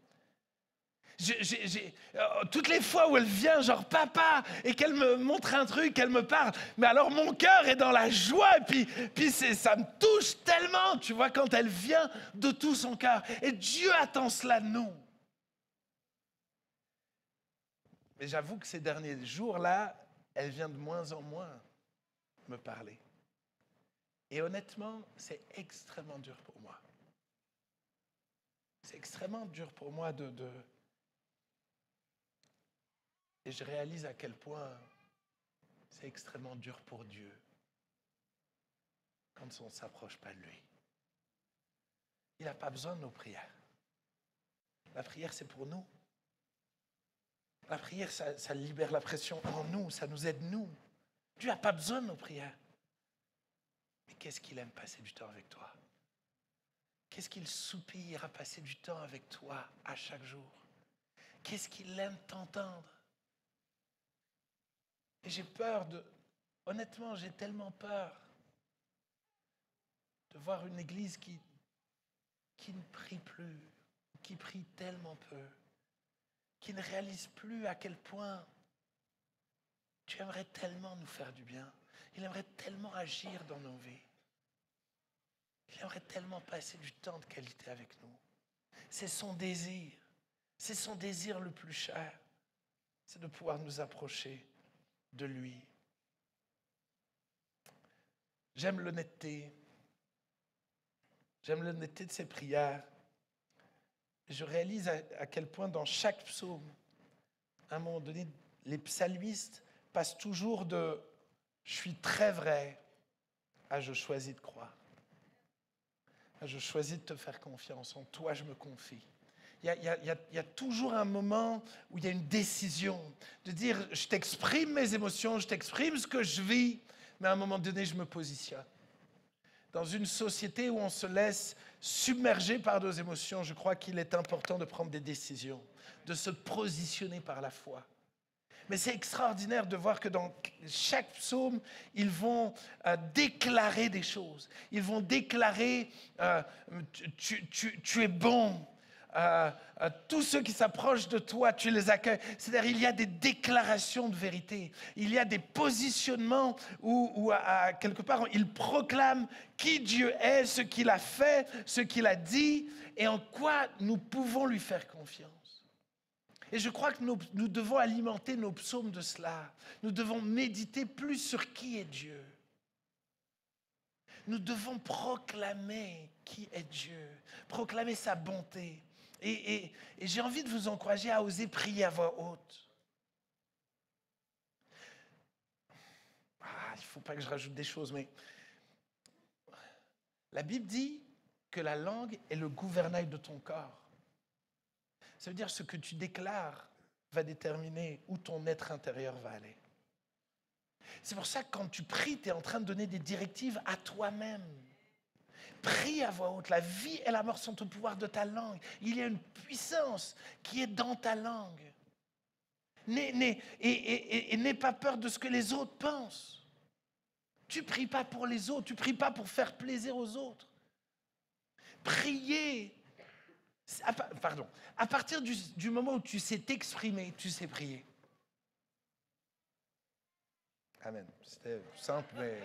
Toutes les fois où elle vient, genre papa, et qu'elle me montre un truc, qu'elle me parle, mais alors mon cœur est dans la joie, et puis ça me touche tellement, tu vois, quand elle vient de tout son cœur. Et Dieu attend cela de nous. Mais j'avoue que ces derniers jours-là, elle vient de moins en moins me parler. Et honnêtement, c'est extrêmement dur pour moi. C'est extrêmement dur pour moi de Et je réalise à quel point c'est extrêmement dur pour Dieu quand on ne s'approche pas de lui. Il n'a pas besoin de nos prières. La prière, c'est pour nous. La prière, ça libère la pression en nous, ça nous aide nous. Dieu n'a pas besoin de nos prières. Mais qu'est-ce qu'il aime passer du temps avec toi? Qu'est-ce qu'il soupire à passer du temps avec toi à chaque jour? Qu'est-ce qu'il aime t'entendre? Et j'ai peur honnêtement, j'ai tellement peur de voir une église qui ne prie plus, qui prie tellement peu, qui ne réalise plus à quel point Dieu aimerait tellement nous faire du bien. Il aimerait tellement agir dans nos vies. Il aimerait tellement passer du temps de qualité avec nous. C'est son désir. C'est son désir le plus cher. C'est de pouvoir nous approcher de lui. J'aime l'honnêteté. J'aime l'honnêteté de ses prières. Je réalise à quel point dans chaque psaume, à un moment donné, les psalmistes passent toujours de « je suis très vrai » à « je choisis de croire ». Je choisis de te faire confiance. En toi, je me confie. Il y a toujours un moment où il y a une décision de dire « je t'exprime mes émotions, je t'exprime ce que je vis », mais à un moment donné, je me positionne. Dans une société où on se laisse submerger par nos émotions, je crois qu'il est important de prendre des décisions, de se positionner par la foi. Mais c'est extraordinaire de voir que dans chaque psaume, ils vont déclarer des choses. Ils vont déclarer tu es bon. Tous ceux qui s'approchent de toi, tu les accueilles. C'est-à-dire il y a des déclarations de vérité. Il y a des positionnements où quelque part, ils proclament qui Dieu est, ce qu'il a fait, ce qu'il a dit et en quoi nous pouvons lui faire confiance. Et je crois que nous devons alimenter nos psaumes de cela. Nous devons méditer plus sur qui est Dieu. Nous devons proclamer qui est Dieu, proclamer sa bonté. Et j'ai envie de vous encourager à oser prier à voix haute. Il ne faut pas que je rajoute des choses, mais la Bible dit que la langue est le gouvernail de ton corps. Ça veut dire ce que tu déclares va déterminer où ton être intérieur va aller. C'est pour ça que quand tu pries, tu es en train de donner des directives à toi-même. Prie à voix haute. La vie et la mort sont au pouvoir de ta langue. Il y a une puissance qui est dans ta langue. N'aie pas peur de ce que les autres pensent. Tu ne pries pas pour les autres. Tu ne pries pas pour faire plaisir aux autres. Prier. À partir du moment où tu sais t'exprimer, tu sais prier. Amen. C'était simple, mais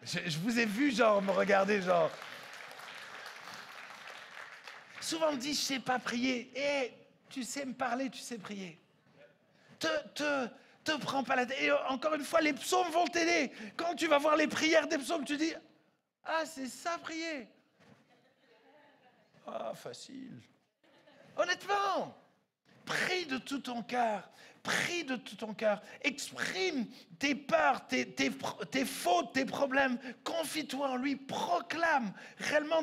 je vous ai vu me regarder Souvent on me dit je sais pas prier. Tu sais me parler, tu sais prier. Te prends pas la tête. Et encore une fois, les psaumes vont t'aider. Quand tu vas voir les prières des psaumes, tu dis c'est ça prier. Facile. Honnêtement, prie de tout ton cœur. Prie de tout ton cœur. Exprime tes peurs, tes fautes, tes problèmes. Confie-toi en lui. Proclame réellement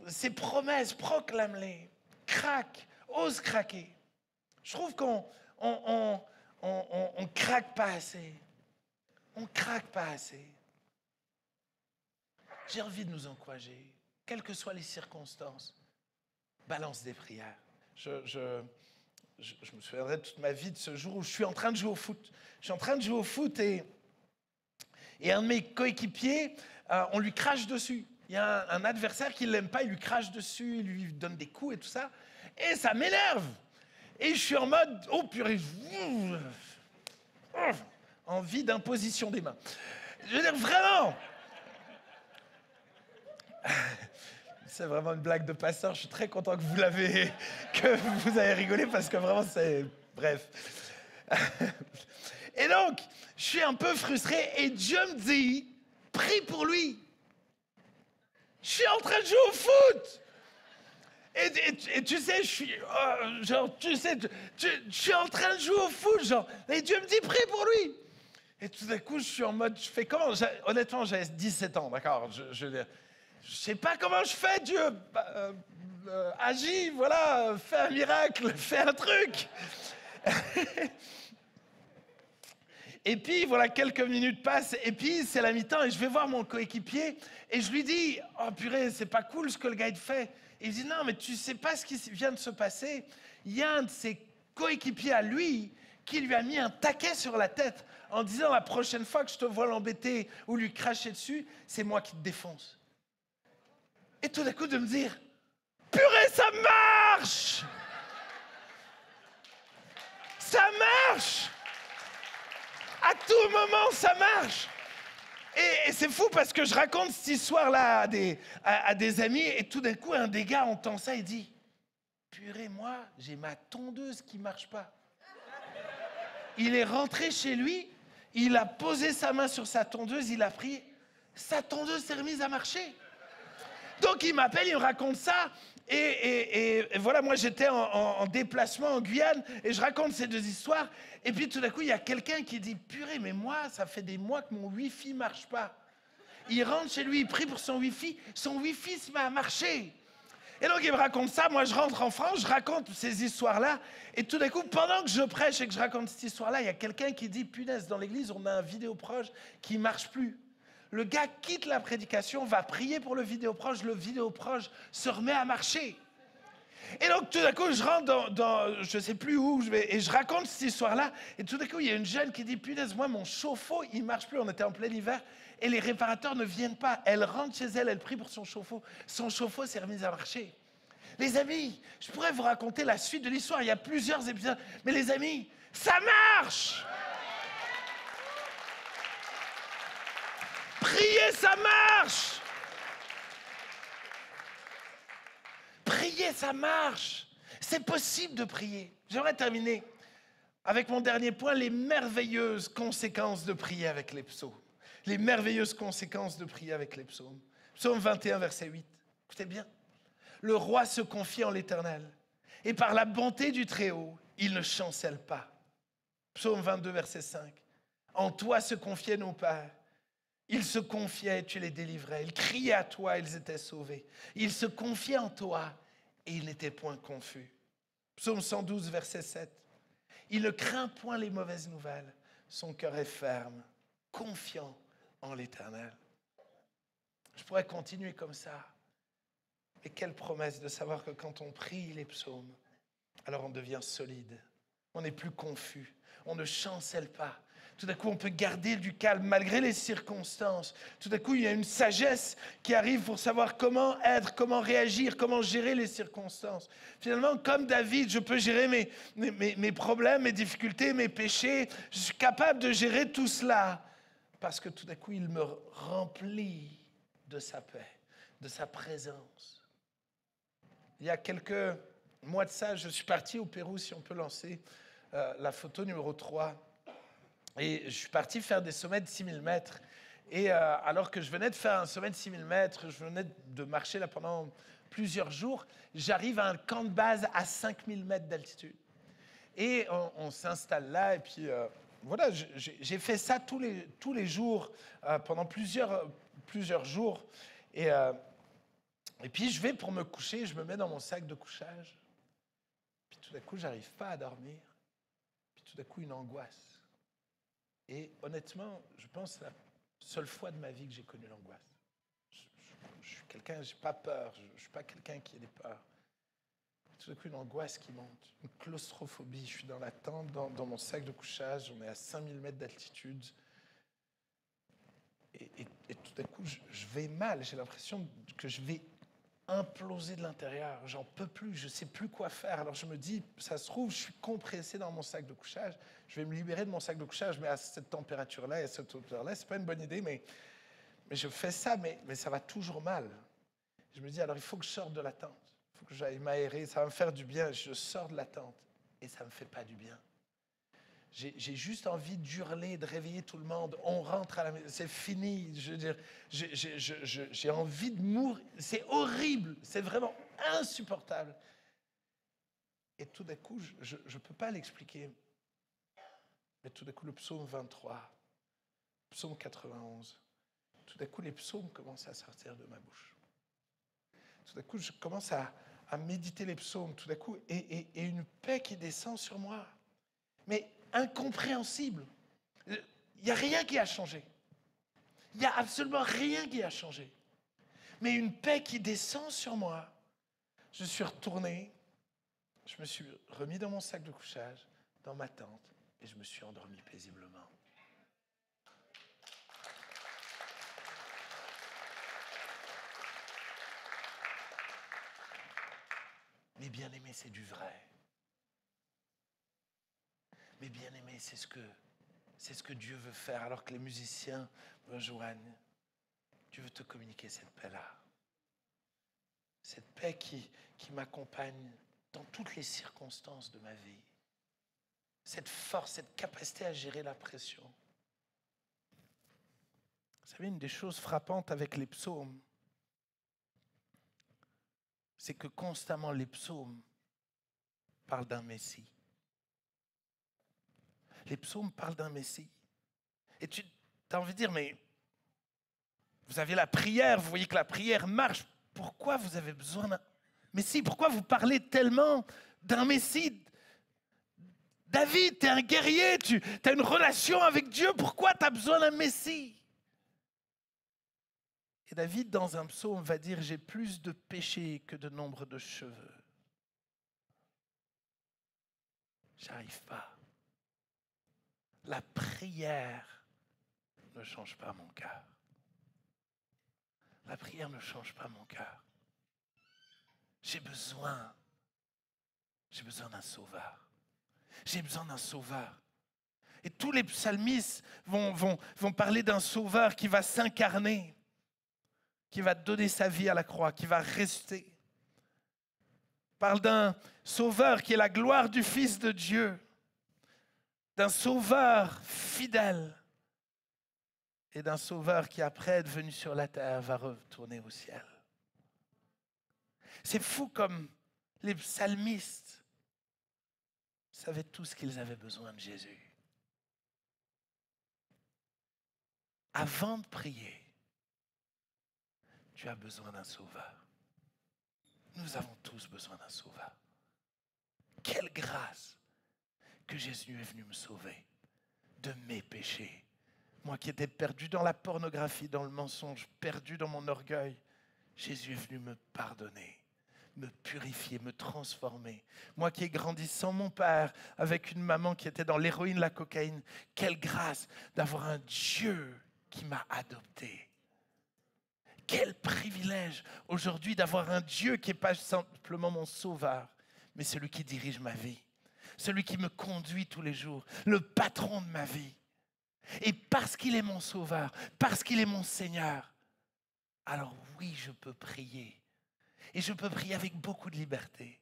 ces promesses. Proclame-les. Craque. Ose craquer. Je trouve qu'on craque pas assez. On craque pas assez. J'ai envie de nous encourager. Quelles que soient les circonstances, balance des prières. Je me souviendrai toute ma vie de ce jour où je suis en train de jouer au foot. Je suis en train de jouer au foot et un de mes coéquipiers, on lui crache dessus. Il y a un adversaire qui ne l'aime pas, il lui crache dessus, il lui donne des coups et tout ça. Et ça m'énerve. Et je suis en mode, oh purée, envie d'imposition des mains. Je veux dire, vraiment. C'est vraiment une blague de pasteur. Je suis très content que vous avez rigolé parce que vraiment c'est... Bref. Et donc, je suis un peu frustré et Dieu me dit, prie pour lui. Je suis en train de jouer au foot. Et tu sais, je suis, genre, tu sais, je suis en train de jouer au foot, genre, et Dieu me dit, prie pour lui. Et tout d'un coup, je suis en mode, je fais comment? Honnêtement, j'avais 17 ans, d'accord? Je sais pas comment je fais, Dieu. Agis, voilà, fais un miracle, fais un truc. Et puis, voilà, quelques minutes passent, et puis c'est la mi-temps, et je vais voir mon coéquipier, et je lui dis, oh purée, c'est pas cool ce que le gars il fait. Et il dit, non, mais tu sais pas ce qui vient de se passer. Il y a un de ses coéquipiers à lui qui lui a mis un taquet sur la tête en disant, la prochaine fois que je te vois l'embêter ou lui cracher dessus, c'est moi qui te défonce. Et tout d'un coup de me dire, purée, ça marche! Ça marche! À tout moment, ça marche! Et c'est fou parce que je raconte cette histoire-là à des amis et tout d'un coup, un des gars entend ça et dit, purée, moi, j'ai ma tondeuse qui marche pas. Il est rentré chez lui, il a posé sa main sur sa tondeuse, il a pris, sa tondeuse s'est remise à marcher. Donc il m'appelle, il me raconte ça. Et voilà, moi j'étais en déplacement en Guyane et je raconte ces deux histoires. Et puis tout d'un coup, il y a quelqu'un qui dit, purée, mais moi, ça fait des mois que mon Wi-Fi ne marche pas. Il rentre chez lui, il prie pour son Wi-Fi se met à marcher. Et donc il me raconte ça, moi je rentre en France, je raconte ces histoires-là. Et tout d'un coup, pendant que je prêche et que je raconte cette histoire-là, il y a quelqu'un qui dit, punaise, dans l'église, on a un vidéoproche qui ne marche plus. Le gars quitte la prédication, va prier pour le vidéoproche se remet à marcher. Et donc, tout d'un coup, je rentre dans je ne sais plus où, et je raconte cette histoire-là. Et tout d'un coup, il y a une jeune qui dit, punaise, moi, mon chauffe-eau, il ne marche plus. On était en plein hiver, et les réparateurs ne viennent pas. Elle rentre chez elle, elle prie pour son chauffe-eau. Son chauffe-eau s'est remis à marcher. Les amis, je pourrais vous raconter la suite de l'histoire. Il y a plusieurs épisodes. Mais les amis, ça marche! Prier, ça marche! Prier, ça marche! C'est possible de prier. J'aimerais terminer avec mon dernier point, les merveilleuses conséquences de prier avec les psaumes. Les merveilleuses conséquences de prier avec les psaumes. Psaume 21, verset 8. Écoutez bien. Le roi se confie en l'Éternel, et par la bonté du Très-Haut, il ne chancelle pas. Psaume 22, verset 5. En toi se confiaient nos pères. Ils se confiaient, tu les délivrais. Ils criaient à toi, ils étaient sauvés. Ils se confiaient en toi et ils n'étaient point confus. Psaume 112, verset 7. Il ne craint point les mauvaises nouvelles. Son cœur est ferme, confiant en l'Éternel. Je pourrais continuer comme ça. Et quelle promesse de savoir que quand on prie les psaumes, alors on devient solide. On n'est plus confus. On ne chancelle pas. Tout d'un coup, on peut garder du calme malgré les circonstances. Tout d'un coup, il y a une sagesse qui arrive pour savoir comment être, comment réagir, comment gérer les circonstances. Finalement, comme David, je peux gérer mes problèmes, mes difficultés, mes péchés. Je suis capable de gérer tout cela parce que tout d'un coup, il me remplit de sa paix, de sa présence. Il y a quelques mois de ça, je suis parti au Pérou, si on peut lancer la photo numéro 3. Et je suis parti faire des sommets de 6000 mètres. Et alors que je venais de faire un sommet de 6000 mètres, je venais de marcher là pendant plusieurs jours, j'arrive à un camp de base à 5000 mètres d'altitude. Et on s'installe là, et puis voilà, j'ai fait ça tous les jours, pendant plusieurs jours. Et puis je vais pour me coucher, je me mets dans mon sac de couchage. Puis tout d'un coup, j'arrive pas à dormir. Puis tout d'un coup, une angoisse. Et honnêtement, je pense que c'est la seule fois de ma vie que j'ai connu l'angoisse. Je suis quelqu'un, je n'ai pas peur, je ne suis pas quelqu'un qui a des peurs. Tout d'un coup, une angoisse qui monte, une claustrophobie. Je suis dans la tente, dans mon sac de couchage, on est à 5000 mètres d'altitude. Et tout d'un coup, je vais mal, j'ai l'impression que je vais imploser de l'intérieur, j'en peux plus, je ne sais plus quoi faire. Alors je me dis, ça se trouve, je suis compressé dans mon sac de couchage, je vais me libérer de mon sac de couchage, mais à cette température-là et à cette hauteur-là, c'est pas une bonne idée, mais je fais ça, mais ça va toujours mal. Je me dis, alors il faut que je sorte de la tente, il faut que j'aille m'aérer, ça va me faire du bien. Je sors de la tente et ça ne me fait pas du bien. j'ai juste envie d'hurler, de réveiller tout le monde. On rentre à la maison, c'est fini. Je veux dire, j'ai envie de mourir. C'est horrible, c'est vraiment insupportable. Et tout d'un coup, je ne peux pas l'expliquer. Mais tout d'un coup, le psaume 23, psaume 91, tout d'un coup, les psaumes commencent à sortir de ma bouche. Tout d'un coup, je commence à méditer les psaumes, tout d'un coup, et une paix qui descend sur moi. Mais incompréhensible. Il n'y a rien qui a changé. Il n'y a absolument rien qui a changé. Mais une paix qui descend sur moi. Je suis retourné, je me suis remis dans mon sac de couchage, dans ma tente, et je me suis endormi paisiblement. Mais bien aimé, c'est du vrai. Mais bien aimé, c'est ce que Dieu veut faire alors que les musiciens me rejoignent. Dieu veut te communiquer cette paix-là. Cette paix qui m'accompagne dans toutes les circonstances de ma vie. Cette force, cette capacité à gérer la pression. Vous savez, une des choses frappantes avec les psaumes, c'est que constamment les psaumes parlent d'un Messie. Les psaumes parlent d'un Messie. Et tu as envie de dire, mais vous avez la prière, vous voyez que la prière marche. Pourquoi vous avez besoin d'un Messie? Pourquoi vous parlez tellement d'un Messie? David, tu es un guerrier, tu as une relation avec Dieu. Pourquoi tu as besoin d'un Messie? Et David, dans un psaume, va dire, j'ai plus de péchés que de nombre de cheveux. J'arrive pas. La prière ne change pas mon cœur. La prière ne change pas mon cœur. J'ai besoin d'un sauveur. J'ai besoin d'un sauveur. Et tous les psalmistes vont parler d'un sauveur qui va s'incarner, qui va donner sa vie à la croix, qui va rester. Parle d'un sauveur qui est la gloire du Fils de Dieu, d'un sauveur fidèle et d'un sauveur qui, après être venu sur la terre, va retourner au ciel. C'est fou comme les psalmistes savaient tous qu'ils avaient besoin de Jésus. Avant de prier, tu as besoin d'un sauveur. Nous avons tous besoin d'un sauveur. Quelle grâce que Jésus est venu me sauver de mes péchés. Moi qui étais perdu dans la pornographie, dans le mensonge, perdu dans mon orgueil, Jésus est venu me pardonner, me purifier, me transformer. Moi qui ai grandi sans mon père, avec une maman qui était dans l'héroïne, la cocaïne, quelle grâce d'avoir un Dieu qui m'a adopté. Quel privilège aujourd'hui d'avoir un Dieu qui n'est pas simplement mon sauveur, mais celui qui dirige ma vie, celui qui me conduit tous les jours, le patron de ma vie. Et parce qu'il est mon sauveur, parce qu'il est mon Seigneur, alors oui, je peux prier. Et je peux prier avec beaucoup de liberté,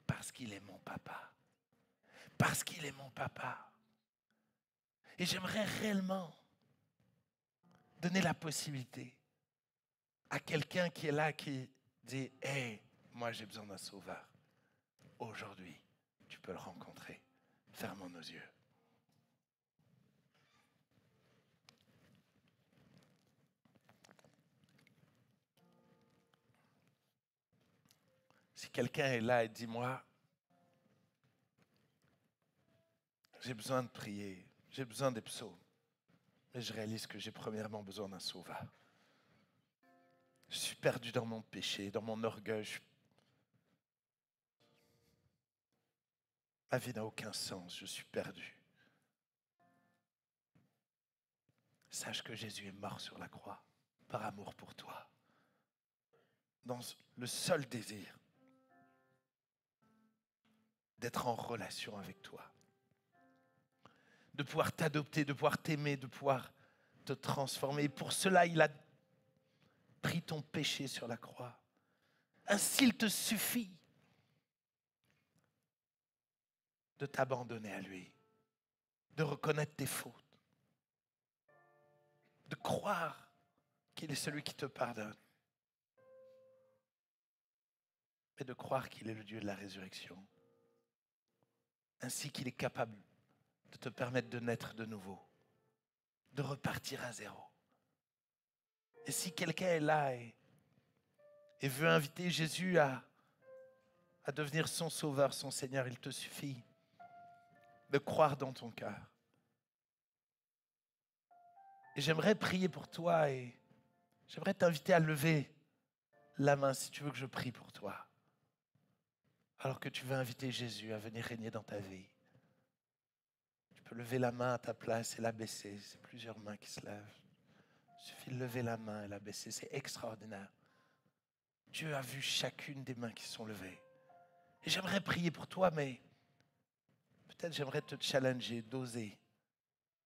parce qu'il est mon papa. Parce qu'il est mon papa. Et j'aimerais réellement donner la possibilité à quelqu'un qui est là, qui dit « Hey, moi j'ai besoin d'un sauveur. Aujourd'hui, tu peux le rencontrer. Fermons nos yeux. » Si quelqu'un est là et dit « Moi, j'ai besoin de prier, j'ai besoin des psaumes, mais je réalise que j'ai premièrement besoin d'un sauveur. Je suis perdu dans mon péché, dans mon orgueil. Ma vie n'a aucun sens, je suis perdu. » Sache que Jésus est mort sur la croix par amour pour toi. Dans le seul désir d'être en relation avec toi. De pouvoir t'adopter, de pouvoir t'aimer, de pouvoir te transformer. Et pour cela, il a pris ton péché sur la croix. Ainsi, il te suffit de t'abandonner à lui. de reconnaître tes fautes, de croire qu'il est celui qui te pardonne, mais de croire qu'il est le Dieu de la résurrection, ainsi qu'il est capable de te permettre de naître de nouveau, de repartir à zéro. Et si quelqu'un est là et veut inviter Jésus à devenir son sauveur, son Seigneur, il te suffit de croire dans ton cœur. Et j'aimerais prier pour toi et j'aimerais t'inviter à lever la main si tu veux que je prie pour toi. Alors que tu veux inviter Jésus à venir régner dans ta vie. Tu peux lever la main à ta place et la baisser. C'est plusieurs mains qui se lèvent. Il suffit de lever la main et la baisser. C'est extraordinaire. Dieu a vu chacune des mains qui sont levées. Et j'aimerais prier pour toi, mais peut-être j'aimerais te challenger, d'oser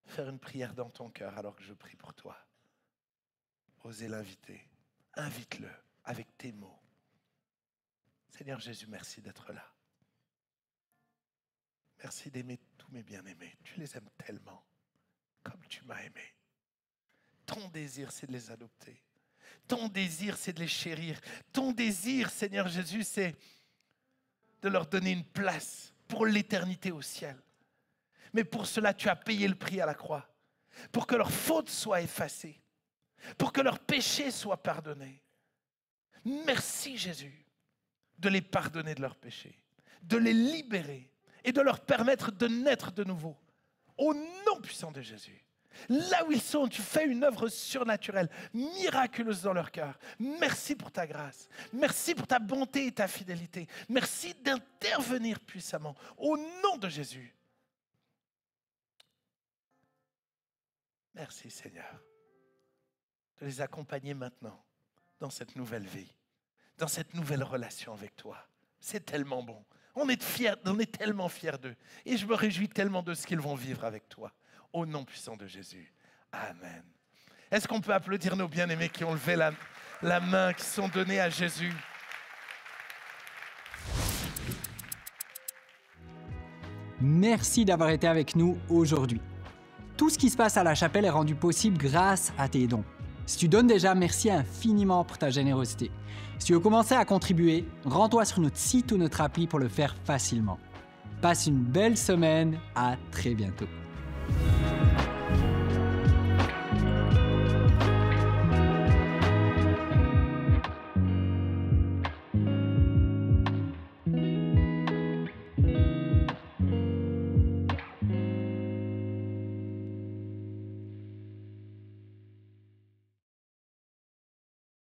faire une prière dans ton cœur alors que je prie pour toi. Osez l'inviter. Invite-le avec tes mots. Seigneur Jésus, merci d'être là. Merci d'aimer tous mes bien-aimés. Tu les aimes tellement, comme tu m'as aimé. Ton désir, c'est de les adopter. Ton désir, c'est de les chérir. Ton désir, Seigneur Jésus, c'est de leur donner une place pour l'éternité au ciel. Mais pour cela, tu as payé le prix à la croix. Pour que leurs fautes soient effacées. Pour que leurs péchés soient pardonnés. Merci Jésus de les pardonner de leurs péchés, de les libérer et de leur permettre de naître de nouveau. Au nom puissant de Jésus. Là où ils sont, tu fais une œuvre surnaturelle, miraculeuse dans leur cœur. Merci pour ta grâce. Merci pour ta bonté et ta fidélité. Merci d'intervenir puissamment. Au nom de Jésus. Merci Seigneur de les accompagner maintenant dans cette nouvelle vie, dans cette nouvelle relation avec toi. C'est tellement bon. On est tellement fiers d'eux. Et je me réjouis tellement de ce qu'ils vont vivre avec toi. Au nom puissant de Jésus. Amen. Est-ce qu'on peut applaudir nos bien-aimés qui ont levé la main, qui sont donnés à Jésus? Merci d'avoir été avec nous aujourd'hui. Tout ce qui se passe à la chapelle est rendu possible grâce à tes dons. Si tu donnes déjà, merci infiniment pour ta générosité. Si tu veux commencer à contribuer, rends-toi sur notre site ou notre appli pour le faire facilement. Passe une belle semaine, à très bientôt.